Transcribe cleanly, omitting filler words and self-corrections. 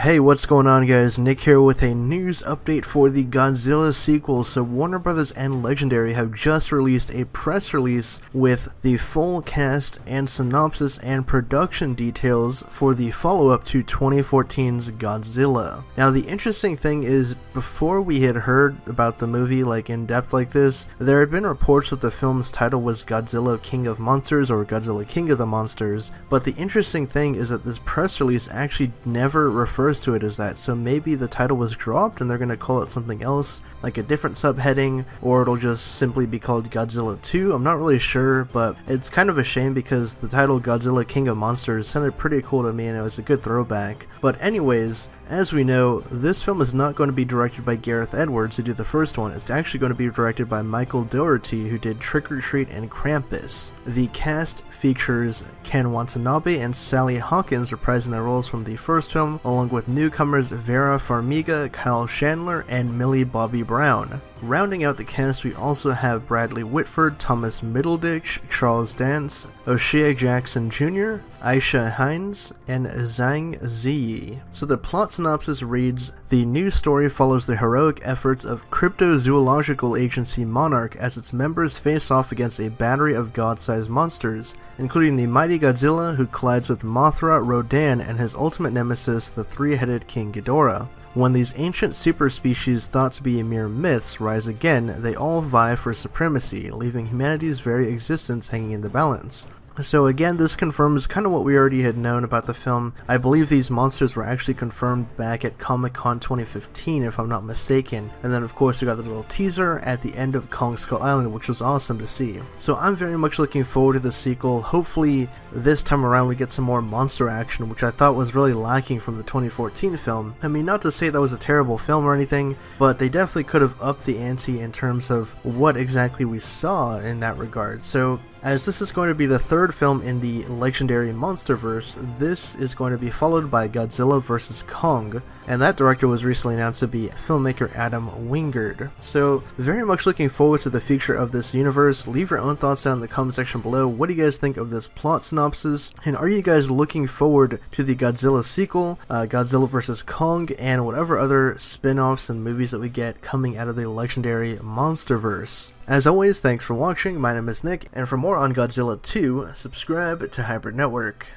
Hey, what's going on guys? Nick here with a news update for the Godzilla sequel. So Warner Brothers and Legendary have just released a press release with the full cast and synopsis and production details for the follow-up to 2014's Godzilla. Now the interesting thing is, before we had heard about the movie like in depth like this, there had been reports that the film's title was Godzilla King of Monsters or Godzilla King of the Monsters, but the interesting thing is that this press release actually never refers to it as that, so maybe the title was dropped and they're going to call it something else, like a different subheading, or it'll just simply be called Godzilla 2. I'm not really sure, but it's kind of a shame because the title Godzilla King of Monsters sounded pretty cool to me and it was a good throwback. But anyways, as we know, this film is not going to be directed by Gareth Edwards, who did the first one. It's actually going to be directed by Michael Dougherty, who did Trick or Treat and Krampus. The cast features Ken Watanabe and Sally Hawkins reprising their roles from the first film, along with newcomers Vera Farmiga, Kyle Chandler, and Millie Bobby Brown. Rounding out the cast, we also have Bradley Whitford, Thomas Middleditch, Charles Dance, O'Shea Jackson Jr., Aisha Hines, and Zhang Ziyi. So the plot synopsis reads, the new story follows the heroic efforts of cryptozoological agency Monarch as its members face off against a battery of god-sized monsters, including the mighty Godzilla, who collides with Mothra, Rodan, and his ultimate nemesis, the three-headed King Ghidorah. When these ancient superspecies thought to be mere myths rise again, they all vie for supremacy, leaving humanity's very existence hanging in the balance. So again, this confirms kind of what we already had known about the film. I believe these monsters were actually confirmed back at Comic-Con 2015, if I'm not mistaken. And then of course we got the little teaser at the end of Kong Skull Island, which was awesome to see. So I'm very much looking forward to the sequel. Hopefully this time around we get some more monster action, which I thought was really lacking from the 2014 film. I mean, not to say that was a terrible film or anything, but they definitely could have upped the ante in terms of what exactly we saw in that regard. So as this is going to be the third film in the Legendary Monsterverse, this is going to be followed by Godzilla vs. Kong, and that director was recently announced to be filmmaker Adam Wingard. So very much looking forward to the future of this universe. Leave your own thoughts down in the comment section below. What do you guys think of this plot synopsis? And are you guys looking forward to the Godzilla sequel, Godzilla vs. Kong, and whatever other spin-offs and movies that we get coming out of the Legendary Monsterverse? As always, thanks for watching. My name is Nick, and for more on Godzilla 2, subscribe to Hybrid Network.